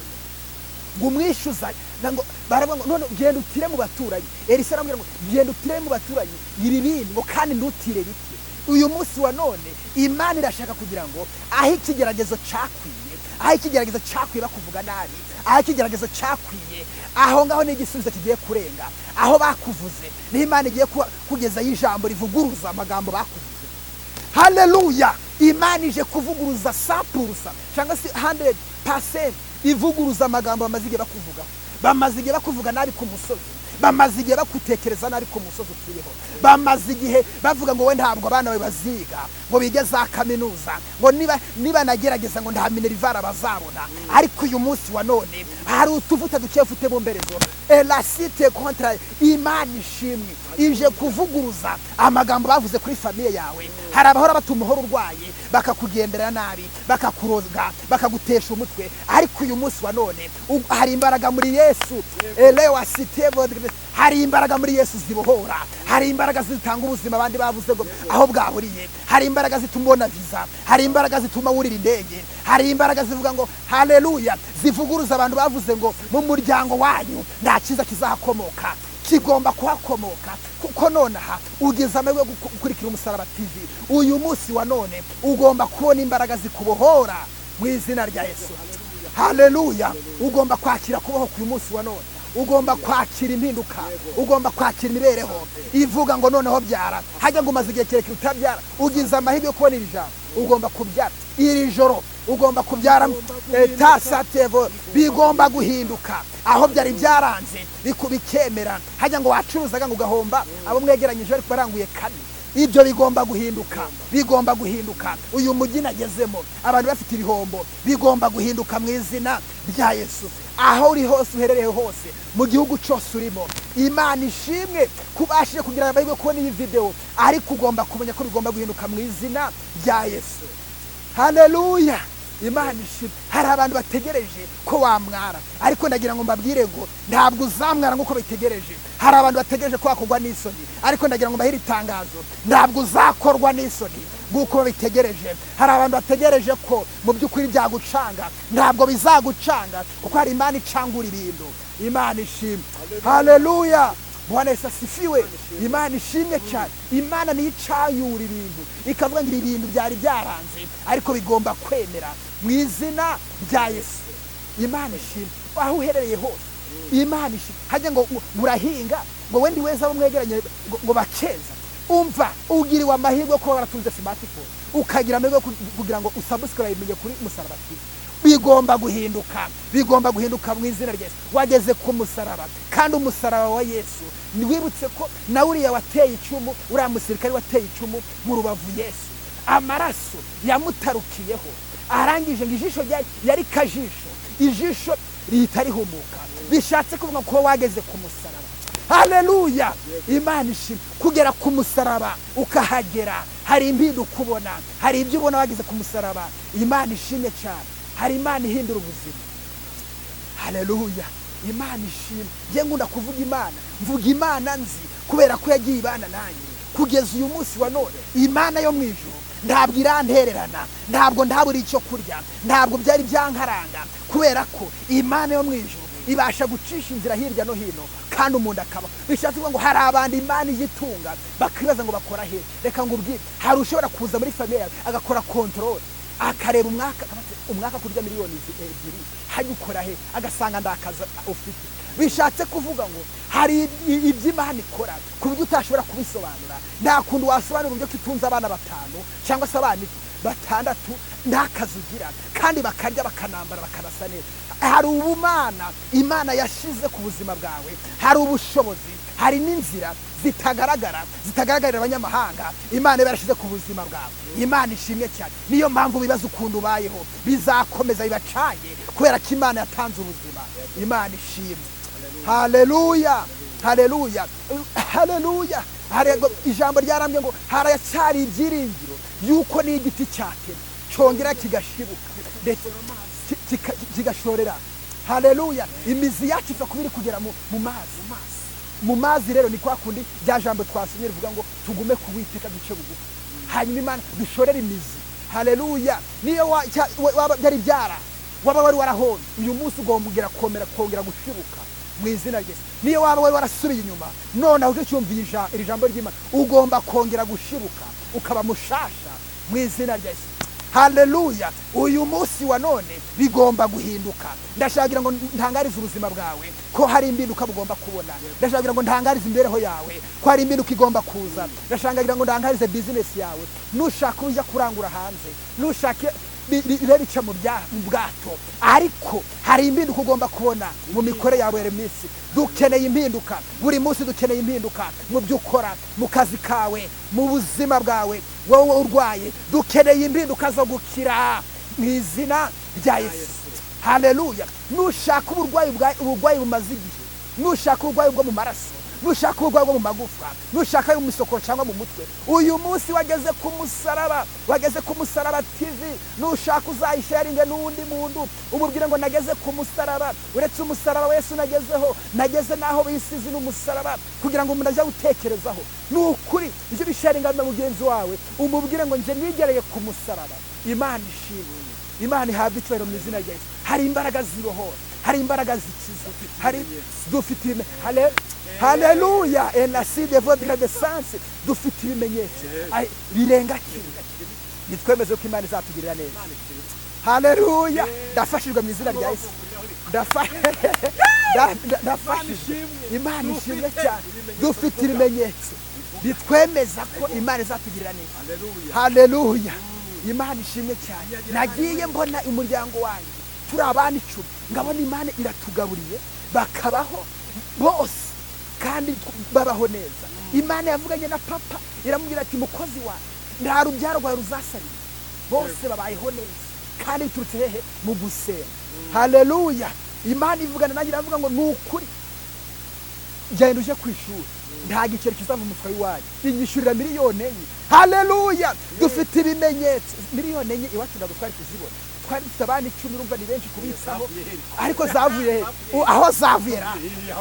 ngo umwishyuza ngo baravuga ngo none genda utire mu baturanyi. Elisa aramubwira ngo genda utire mu baturanyi ibi bindi ngo kandi ndutire bike. Uyu munsi wa none Imana irashaka kugira ngo aho ikigeragezo cyakwiye, aho ikigeragezo cyakwiye bakuvuga nabi, aho ikigeragezo cyakwiye, aho ngaho n'igisubizo kigiye kurenga, aho bakuvuze n'Imana igiye kugeza y'ijambo rivuguruza amagambo bakuvuze. Haleluya. Imana ije kuvuguruza 100% cyangwa se 100% ivuguruza amagambo bamazige bakuvuga, bamazige bakuvuga nabi ku musozi, bamazige bakutekereza nabi ku musozi utuyeho, bamazige bavuga ngo we ntabwo abana bawe baziga ngo bige za kaminuza, ngo niba nagerageza ngo nta minerivara bazabona. Ariko uyu munsi wa none hari utuvuta duke ufite mu mberezo la cite contre Imana ishimwe ije kuvuguruza amagambo bavuze kuri famille yawe. Hari abahora batumuhora urwaye bakakugendera nabi, bakakuroga, bakagutesha umutwe, ariko uyu munsi wa none hari imbaraga muri Yesu. Leo asite hari imbaraga muri Yesu zibohora, hari imbaraga zitanga ubuzima abandi bavuze ngo aho bwahuriye, hari imbaraga zituma visa, hari imbaraga zituma wurira indege, hari imbaraga zivuga ngo haleluya, zivuguruza abantu bavuze ngo mu muryango wanyu nta kiza kizakomoka. Kigomba kuhakomoka kuko nonaha ugeze amahirwe yo gukurikira umusaraba TV. Uyu munsi wa none ugomba kubona imbaraga zikubohora mu izina rya Yesu. Haleluya. Ugomba kwakira kubaho ku munsi wa none, ugomba kwakira impinduka, ugomba kwakira imibereho ivuga ngo noneho byara. Hajya ngo umaze igihe kirekire utabyara, ugize amahirwe yo kubona iri jambo, ugomba kubyara iri joro, ugomba kubyara tasatevo, bigomba guhinduka. Aho byari byaranze bikemera, hajya ngo wacuruzaga ngo ugahomba, abo mwegeranyije ariko baranguye kane. Ibyo bigomba guhinduka, bigomba guhinduka. Uyu mujyi nagezemo abantu bafite ibihombo, bigomba guhinduka mu izina rya Yesu. Aho uri hose, uherereye hose mu gihugu cyose urimo, Imana ishimwe kubashije kugira amahirwe kubona iyi video, ariko ugomba kumenya ko bigomba guhinduka mu izina rya Yesu. Haleluya. Imana ishimwe. Hari abantu bategereje ko wamwara, ariko ndagira ngo mbabwire ngo ntabwo uzamwara nk'uko bitegereje. Hari abantu bategereje ko wakorwa n'isoni, ariko ndagira ngo mbahire itangazo, ntabwo uzakorwa n'isoni nk'uko bitegereje. Hari abantu bategereje ko mu by'ukuri byagucanga, ntabwo bizagucanga kuko hari Imana icangura ibintu. Imana ishimwe. Haleluya. Bwana Yesu asifiwe. Imana ishimwe cyane. Imana niyo icayura ibintu ikavuga ngo ibintu byari byaranze ariko bigomba kwemera mu izina rya Yesu. Imana ishimwe. Aho uherereye hose Imana ishimwe. Hajya ngo murahinga ngo wendi weza abo mwegeranye ngo bakeza, umva ugiriwe amahirwe ko waratunze smartphone, ukagira amahirwe kugira ngo usubscribe kuri musaraba TV. Bigomba guhinduka, bigomba guhinduka mu izina rya Yesu. Wageze ku musaraba, kandi umusaraba wa Yesu niwibutse ko na uriya wateye icumu, uriya musirikare wateye icumu mu Rubavu, Yesu amaraso yamutarukiyeho, arangije ngo ijisho yari kajisho, ijisho rihita rihumuka. Bishatse kuvuga ko wageze ku musaraba. Haleluya. Imana ishimwe. Kugera ku musaraba ukahagera, hari impinduka ubona, hari ibyo ubona wageze ku musaraba. Imana ishimwe cyane. Hari Imana ihindura ubuzima. Haleluya. Imana ishimwe. Je ngunda kuvuga Imana, mvuga Imana nzi kubera ko yagiye ibana nanjye kugeza uyu munsi wa none. Imana yo mwijuru ntabwo irantererana, ntabwo ndabura icyo kurya, ntabwo byari byankaranga, kubera ko Imana yo mwijuru ibasha gucisha inzira hirya no hino kandi umuntu akaba. Bishatse kuvuga ngo hari abantu Imana igitunga bakibaza ngo bakora he. Reka ngubwire, hari ushobora kuza muri famille agakora control, akareba umwaka kurya miliyoni 2, hajya ukora he, agasanga ndakaza ufite. Bishatse kuvuga ngo hari iby'Imana ikora ku buryo utashobora kubisobanura. Nta kuntu wasobanura uburyo kitunze abana 5 cyangwa se abana 6 nta kazi ugira kandi bakarya bakanambara bakanasa neza. Hari ubumana Imana yashize ku buzima bwawe, hari ubushobozi, hari n'inzira zitagaragarira abanyamahanga Imana yarashize ku buzima bwawe. Imana ishimye cyane. Niyo mpamvu bibaza ukuntu ubayeho bizakomeza bibacanye kubera ko Imana yatanze ubuzima. Imana ishimye. Haleluya, haleluya, haleluya. Ijambo ryarambye ngo haracyari ibyiringiro yuko n'igiti cyate cyongera kigashibuka ndetse kigashorera. Haleluya. Imizi yacu ifa kubiri kugera mu mazi rero ni kwa kundi rya jambo twasomye rivuga ngo tugume ku Uwiteka duce bugufi, hanyuma Imana dushorera imizi. Haleluya. Niyo byari byara waba wari warahonye, uyu munsi ugomba kongera gushibuka mu izina rye. Niyo waba wari warasubiye inyuma, none aho cyumvisha iri jambo ry'Imana ugomba kongera gushibuka ukaba mushasha mu izina rye. Haleluya. Uyu munsi wa none bigomba guhinduka. Ndashagira ngo ntangarize ubuzima bwawe ko hari imbinduka bugomba kubona. Ndashagira ngo ntangarize imbereho yawe ko hari imbinduka igomba kuza. Ndashagira ngo ntangarize business yawe, nushaka ujya kurangura hanze, nushaka bica mu bwato, ariko hari imbinduka ugomba kubona mu mikore yawe buri minsi. Dukeneye impinduka buri munsi, dukeneye impinduka mu byo ukora, mu kazi kawe, mu buzima bwawe. Wowe urwaye, dukeneye impinduka zo gukira mu izina rya Yesu. Haleluya. Nushaka uburwayi bumaze igihe, nushaka uburwayi bwo mu maraso, nushaka uburwayi bwo mu magufa, nushaka mu misokoro cyangwa mu mutwe, uyu munsi wageze ku musaraba TV. Nushaka uzayisharinge n'undi muntu umubwire ngo nageze ku musaraba. Uretse umusaraba Yesu nageze naho bisize n'umusaraba, kugira ngo umuntu ajye gutekerezaho. Nukuri ibyo bisharinga na mugenzi wawe umubwire ngo nje nigereye ku musaraba. Imana ishimwe. Imana ihabwa icyubahiro mu izina rya Yesu. Hari imbaraga zibohora, hari imbaraga zikiza, hari dufite haleluya. Enasi de votre descente dufite ibimenyetso birenga kimwe. Nitwemeze ko Imana izatugirira neza. Haleluya. Ndafashijwe mu izina rya Yesu. Ndafashijwe. Imana ishimwe cyane. Dufite ibimenyetso bitwemeza ko Imana izatugirira neza. Haleluya. Imana ishimwe cyane. Nagiye mbona umuryango wanjye turi abana 10, ngabona Imana iratugaburiye bakabaho bose kandi babaho neza. Imana yavuganye na papa iramubwira ati mukozi wawe nta rubyaro rwawe ruzasarira, bose babayeho neza kandi biturutse hehe? Mu gusenga. Haleluya. Imana ivugana nanjye iravuga ngo nukuri genda uje kwishura, nta giceri kizava mu mutwe wawe, inyishurira miliyoni 4. Haleluya. Dufite ibimenyetso miliyoni 4 iwacu ntabwo twari kuzibona. Twari dufite abana 10, urumva ni benshi kubitsaho, ariko zavuye aho zavuye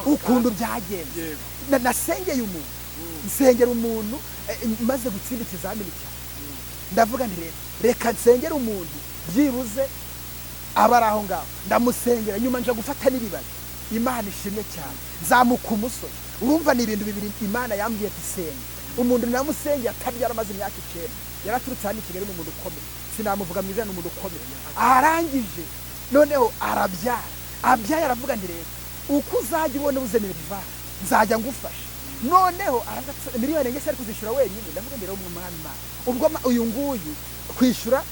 ukuntu byagenze. Nasengeye umuntu, nsengera umuntu maze gutsinda ikizamini cyane. Ndavuga nti reka nsengera umuntu byibuze abari aho ngaho. Ndamusengera, nyuma nje gufata n'ibibazo. Imana ishimwe cyane. Nzamuka umusozi. Urumva ni ibintu bibiri Imana yambwiye ati senga. Umuntu namusengeye atabyara amaze imyaka 9, yaraturutse hano i Kigali mu muntu ukomeye, sinamuvuga mwiza ni umuntu ukomeye. Arangije noneho abyaye aravuga nti rero uko uzajya ubona ubuzima biva nzajya ngufasha. Noneho miliyoni 4 ari kuzishura wenyine. Ndavuga nti rero umwana ubwo uyu nguyu kwishura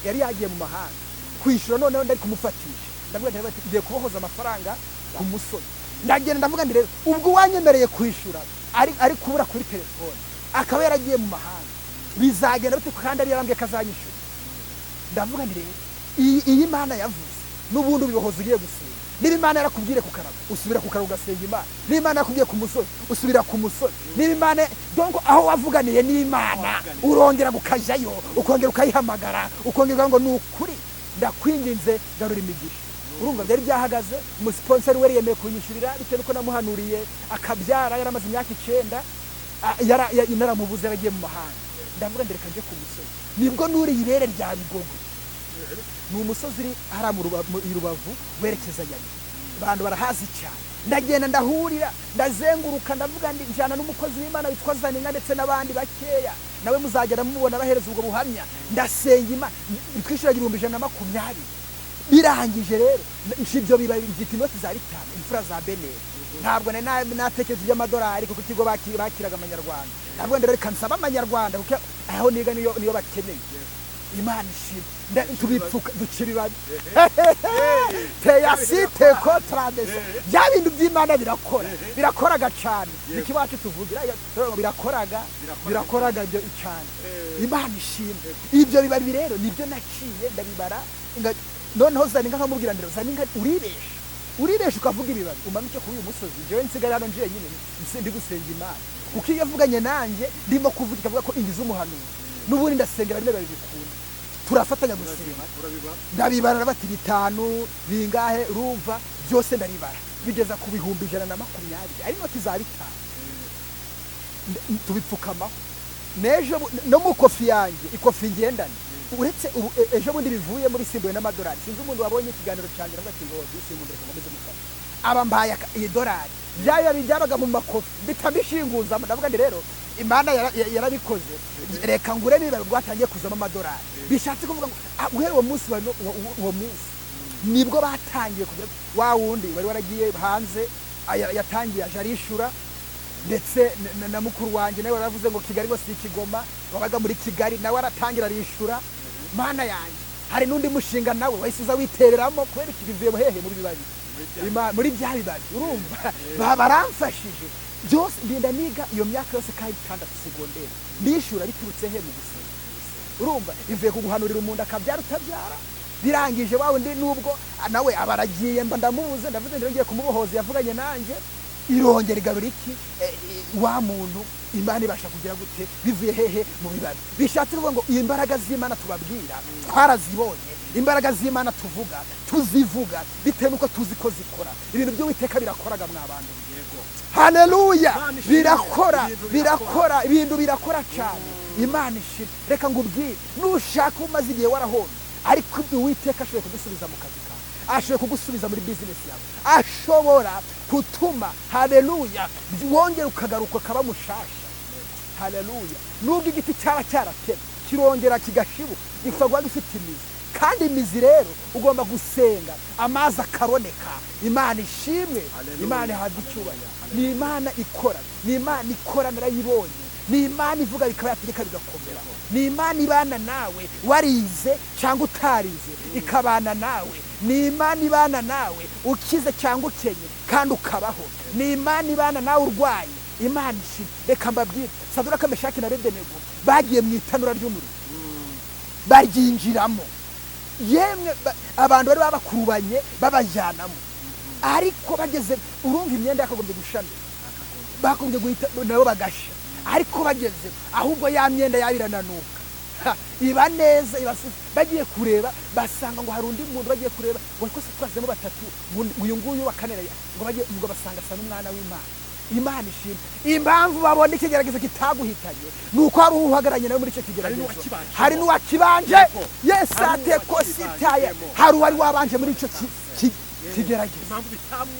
yari yagiye mu mahanga kwishura, noneho ndari kumufatisha. Ndavuga nti tugiye kubohoza amafaranga ku musozi. Ndagenda ndavuga nti rero ubwo wanyemereye kwishura ari kubura kuri telefone akaba yaragiye mu mahanga, bizagenda bite kandi ari yarambye kazanyishura. Ndavuga nti rero iyi Imana yavuze n'ubundi bibohoza ugiye gusenga. Niba Imana yarakubwire ku karago usubira ku karago ugasenga Imana. Niba Imana yakubwiye ku musozi usubira ku musozi. Niba Imana donc aho wavuganiye n'Imana urongera gukajayo, ukongera ukayihamagara, ukongera ngo nukuri ndakwinginze garura imigisha. Urumva byari byahagaze. Umusponsor we yemeye kunyishurira bitewe nuko namuhanuriye akabyara yaramaze imyaka 9, naramubuze yaragiye mu mahanga. Ndavuga ndereka nje ku musozi. Nibwo nuri irere rya Bigogo. Ni umusozi uri haramu Rubavu werekeza Nyami. Abantu barahazi cyane. Ndagenda ndahurira, ndazenguruka, ndavuga ndi njana n'umukozi w'Imana witwa Azaniye ndetse n'abandi bakeya. Nawe muzagera mubona bahereza ubwo buhamya. Ndasenga Imana kwishura 120. birangije rero ibyo biba byita inoti za bitanu imfura za beneri ntabwo natekereza iby'amadolari kuko ikigo bakiraga amanyarwanda ntabwo rero reka nsaba amanyarwanda kuko aho niga niyo bakeneye imana ishimwe tubipfuka duca ibibabi teyasite kotarabese bya bintu by'imana birakoraga cyane niko iwacu tuvugira birakoraga ibyo cyane imana ishimwe ibyo bibabi rero nibyo naciye ndabibara noneho zaninga nkamubwira ndero zaninga uribesha ukavuga ibibabi umanuke kuri uyu musozi jewe nsigaye hano njiye nyine ndi gusenga imana kuko iyo avuganye nanjye ndimo kuvuga ikavuga ko ingize umuhanuzi n'ubundi ndasengera bimwe babikunda turafatanya gusenga ndabibara bati 5 bingahe ruva byose ndaribara bigeza ku 120 ari noti za 5 tubipfukama nejo no mu kofi yanjye ikofi ngendana uretse ejo bundi bivuye muri simbuye n'amadolari sinzi umuntu wabonye ikiganiro cyanjye n'abati ngo disimbure komeze mukara abambaye $1 byayo byabaga mu makofi bitabishinguza ndavuga ndi rero imana yarabikoze reka ngure niba rwatangiye kuzamo amadolari bishatse kuvuga ngo guhera uwo munsi uwo munsi nibwo batangiye kugira wa wundi wari waragiye hanze yatangiye aje arishura ndetse na mukuru wanjye nawe waravuze ngo Kigali ngo si Kigoma wabaga muri Kigali nawe aratangira arishura mana yanjye hari n'undi mushinga nawe wahise witereramo kubera ikibivuye hehe muri bibabi muri bya bibabi urumva baramfashije byose ndinda niga iyo myaka yose kandi 6 segonderi ndishura biturutse he mu gusenga urumva ivuye kuguhanurira umuntu akabyara utabyara birangije wawe ndi nubwo nawe abaragiye mba ndamubuze ndavuze ngiye kumubohoza yavuganye nanjye irongera igarura iki wa muntu imana ibasha kugira gute bivuye hehe mu bibabi bishatse kuvuga ngo imbaraga z'Imana tubabwira twarazibonye imbaraga z'Imana tuzivuga bitewe nuko tuzi ko zikora ibintu by'Uwiteka birakoraga mwabantu haleluya birakora ibintu birakora cyane imana ishimwe reka ngubwire nushaka umaze igihe warahona ariko Uwiteka ashoboye kugusubiza mu kazi kawe ashoboye kugusubiza muri business yawe ashobora kutuma haleluya wongera ukagaruka kaba mushasha haleluya nubwo igiti cyaba cyaratema kirongera kigashibuka gifagwa gifite imizi kandi imizi rero ugomba gusenga amazi akaroneka imana ishimwe imana ihabwa icyubahiro ni imana ikora narayibonye ni imana ivuga bikaba yategeka bigakomera ni imana ibana nawe warize cyangwa utarize ikabana nawe ni imana ibana nawe ukize cyangwa ukenye kandi ukabaho ni imana ibana nawe urwaye imana ishimwe reka mbabwire Saduraka Meshaki na Abedenego bagiye mu itanura ry'umuriro baryinjiramo yemwe abantu bari babakurubanye babajyanamo ariko bageze urumva imyenda yakagombye gushana bakombye guhita nabo bagasha ariko bageze ahubwo ya myenda yabirananuka iba neza bagiye kureba basanga ngo hari undi muntu bagiye kureba ngo ko twazemo 3 uyu nguyu wakanera ngo basanga asa n'umwana w'Imana imana ishimwe impamvu babona ikigeragezo kitaguhitanye nuko hari uhagaranye nawe muri icyo kigeragezo hari n'uwakibanje yesate ko sitaye hari wari wabanje muri icyo kigeragezo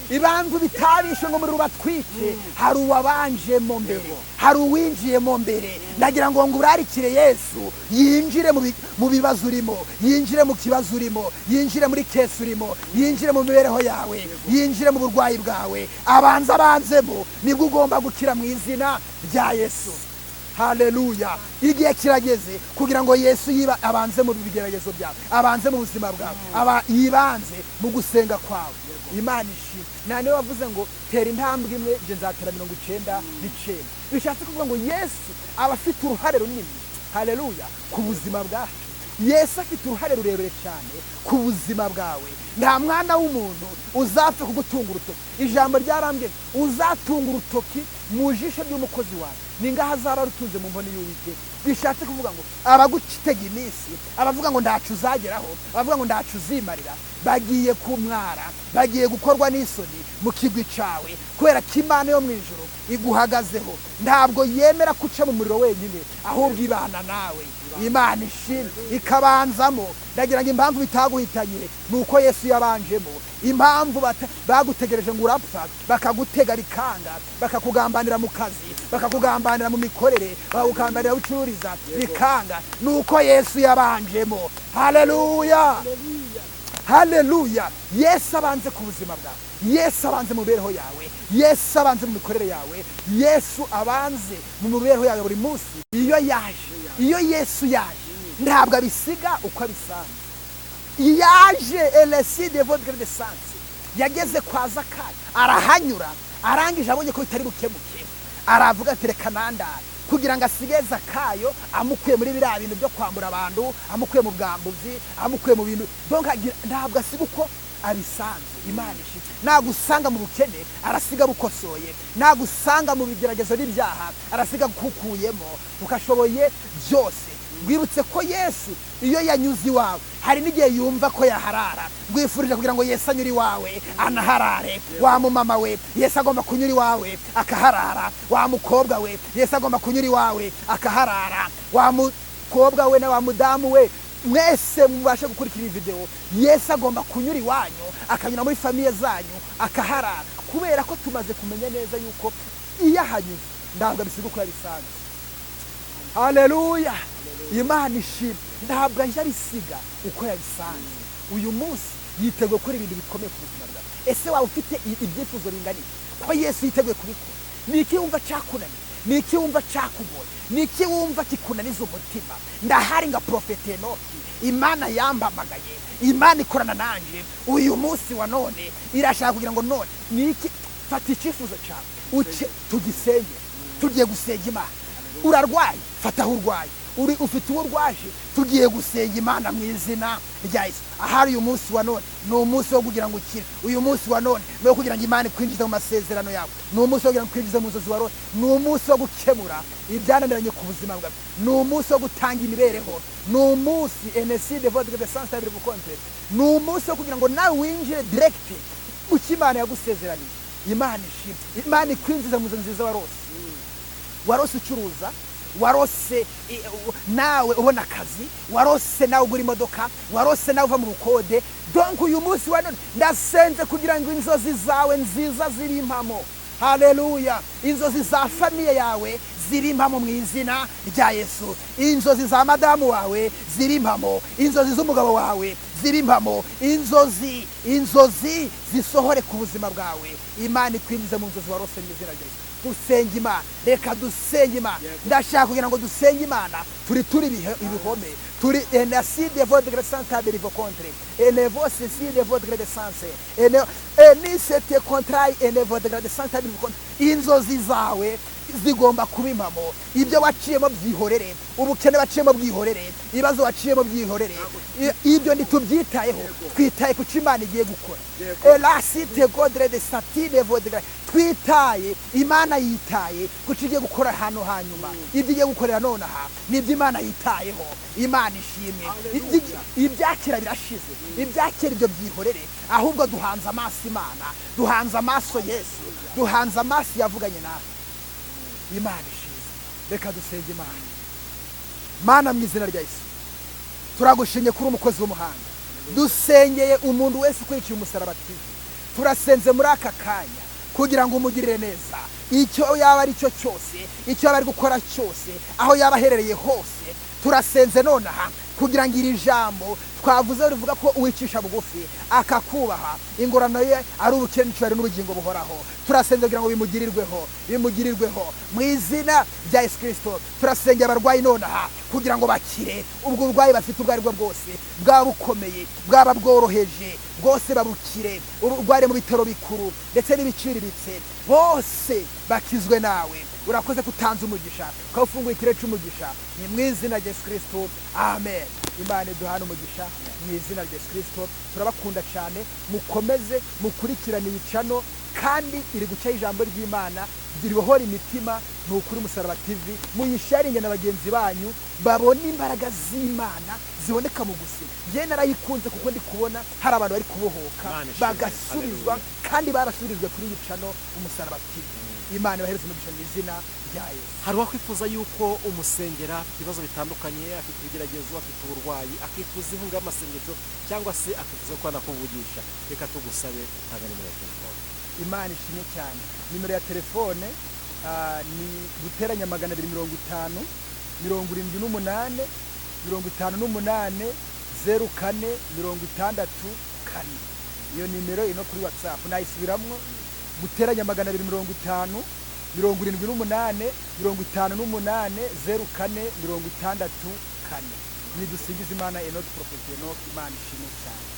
impamvu bitabishe ngo muri rubatwike hari uwabanjemo mbere hari uwinjiyemo mbere ndagira ngo urarikire Yesu yinjire mu bibazo urimo yinjire mu kibazo urimo yinjire muri kesi urimo yinjire mu mibereho yawe yinjire mu burwayi bwawe abanzemo nibwo ugomba gukira mu izina rya Yesu haleluya igihe kirageze kugira ngo Yesu abanze mu bigeragezo byawe abanze mu buzima bwawe yibanze mu gusenga kwawe imana ishimwe nane wavuze ngo tera intambwe imwe je nzatera 99 bishatse kuvuga ngo Yesu aba afite uruhare runini haleluya ku buzima bwacu Yesu afite uruhare rurerure cyane ku buzima bwawe nta mwana w'umuntu uzapfa kugutunga urutoki ijambo ryarambye uzatunga urutoki mu jisho ry'umukozi wawe ningaha azaba rutunze mu mboni y'Uwiteka bishatse kuvuga ngo abagutega iminsi abavuga ngo ndacu uzageraho abavuga ngo ndacu uzimarira bagiye kumwara bagiye gukorwa n'isoni mu kigwi cawe kubera ko Imana yo mu ijuru iguhagazeho ntabwo yemera kuca mu muriro wenyine ahubwo ibana nawe imana ishimwe ikabanzamo ndagira ngo impamvu bitaguhitanye nuko Yesu yabanjemo impamvu bagutegereje ngo urapfa bakagutega bikanga bakakugambanira mu kazi bakakugambanira mu mikorere bakakugambanira ucururiza bikanga nuko Yesu yabanjemo haleluya haleluya. Yesu abanze ku buzima bwawe, Yesu abanze mu mibereho yawe, Yesu abanze mu mikorere yawe, Yesu abanze mu mibereho yawe buri munsi. Iyo Yesu yaje ntabwo abisiga uko abisanze. Yaje elesi de votre de sanse, yageze kwa Zakayo arahanyura, arangije abonye ko bitari bukemuke, aravuga ati reka nandare, kugira ngo asige Zakayo amukuye muri biriya bintu byo kwambura abantu, amukuye mu bwambuzi, amukuye mu bintu. Donc ntabwo asiga uko abisanze. Imana ishimwe. Nagusanga mu bukene arasiga bukosoye, nagusanga mu bigeragezo n'ibyaha arasiga kukuyemo, ukashoboye byose. Gwibutse ko Yesu iyo yanyuze iwawe hari n'igihe yumva ko yaharara. Gwifurije kugira ngo Yesu anyuri iwawe anaharare. Wa mumama we, Yesu agomba kunyura iwawe akaharara. Wa mukobwa we, Yesu agomba kunyura iwawe akaharara. Wa mukobwa we na wa mudamu we, mwese mubashe gukurikira iyi video, Yesu agomba kunyura iwanyu akanyura muri famiye zanyu akaharara, kubera ko tumaze kumenya neza yuko iyo ahanyuze ntabwo abisiga uko yabisanze. Haleluya. Imana ishimwe. Ntabwo ajya abisiga uko yabisanze. Uyu munsi yiteguye gukora ibintu bikomeye ku buzima bwawe. Ese waba ufite ibyifuzo bingana iki ko Yesu yiteguye kubikora? Ni iki wumva cyakunaniye? Ni iki wumva cyakugoye? Ni iki wumva kikunaniza umutima? Ndahari nga Prophet Enoki, Imana yambamagaye, Imana ikorana nanje uyu munsi wa none, irashaka kugira ngo none ni iki. Fata icyifuzo cyawe tugisenge, tugiye gusenga Imana. Urarwaye, fata aho urwaye. Ufite uwo urwaje, tugiye gusenga Imana mu izina rya Yesu. Ahari uyu munsi wa none ni umunsi wo kugira ngo ukire. Uyu munsi wa none ni wo kugira ngo Imana ikwinjize mu masezerano yawe. Ni umunsi wo kugira ngo ikwinjize mu nzozi warose. Ni umunsi wo gukemura ibyananiranye ku buzima bwawe. Ni umunsi wo gutanga imibereho. Ni umunsi NC de votre de sens stable vous compte. Ni umunsi wo kugira ngo nawe winjire direct mu Imana yagusezeraniye. Imana ishimwe. Imana ikwinjize mu nzozi warose. Warose ucuruza, warose nawe ubona akazi, warose nawe ugura imodoka, warose nawe uva mu bukode. Donc uyu munsi wa none ndasenze kugira ngo inzozi zawe nziza ziri impamo. Haleluya. Inzozi za famiye yawe ziri impamo mu izina rya Yesu. Inzozi za madamu wawe ziri impamo, inzozi z'umugabo wawe ziri impamo, inzozi zisohore ku buzima bwawe. Imana ikwinjize mu nzozi warose mu izina rya Yesu. Dusenga Imana, reka dusenga Imana. Ndashaka kugira ngo dusenga Imana turi ibihome, turi enasi de votre grade santable rivo contre enevo ceci de votre grade sanse eni sete contrai enevo de grade santable rivo contre. Inzozi zawe zigomba kubimamo. Ibyo waciyemo byihorere, ubukene waciyemo bwihorere, ibibazo waciyemo byihorere. Ibyo ntitubyitayeho, twitaye ku Imana igiye gukora. Elasite godre de satine vodre, twitaye Imana yitaye ku kigiye gukora hano hanyuma. Ibyo igiye gukorera none aha nibyo Imana yitayeho. Imana ishimwe. Ibyakira birashize, ibyakira ibyo byihorere, ahubwo duhanze amaso Imana, duhanze amaso Yesu, duhanze amaso yavuganye nawe. Imana ishimwe. Reka dusenge Imana. Mana mu izina rya Yesu, turagushimye kuri umukozi w'umuhanga. Dusengeye umuntu wese ukurikiye umusaraba TV. Turasenze muri aka kanya kugira ngo umugirire neza. Icyo yaba ari cyo cyose, icyo yaba ari gukora cyose, aho yaba aherereye hose, turasenze nonaha kugira ngo iri jambo twavuze rivuga ko uwicisha bugufi akakubaha, ingorano ye ari ubukene cyari n'ubugingo buhoraho. Turasenze kugira ngo bimugirirweho mu izina rya Yesu Kristo. Turasengera abarwayi nonaha kugira ngo bakire ubwo burwayi bafite ubwo aribwo bwose, bwaba bukomeye, bwaba bworoheje, bwose babukire. Uburwayi mu bitaro bikuru ndetse n'ibiciriritse, bose bakizwe nawe. Urakoze kutanza umugisha, ukawufunguye ikirere cy'umugisha, ni mu izina rya Yesu Kristo. Amen. Imana duhana umugisha mu izina rya Yesu Kristo. Turabakunda cyane, mukomeze mukurikirane ibicano kandi iri guca ijambo ry'Imana ribohora imitima. Ni ukuri Umusaraba TV muyisharinge na bagenzi banyu babona imbaraga z'Imana ziboneka mu gusenga. Je narayikunze kuko ndi kubona hari abantu bari kubohoka bagasubizwa kandi barasubirijwe kuri ibicano Umusaraba TV. Imana bahereze umugisha mu izina rya Yesu. Hari wakwifuza yuko umusengera ibibazo bitandukanye, afite ibigeragezo, afite uburwayi, akifuza inkunga y'amasengesho cyangwa se akifuza ko anakuvugisha, reka tugusabe tanga nimero ya telefone. Imana ishimye cyane. Nimero ya telefone ni guteranya 250 78 58 04 66 kane. Iyo nimero ino kuri WhatsApp nayisubiramwo guteranya 250 78 58 04 64. Nidusingiza Imana Enoch Prophet Enoch, Imana ishimwe cyane.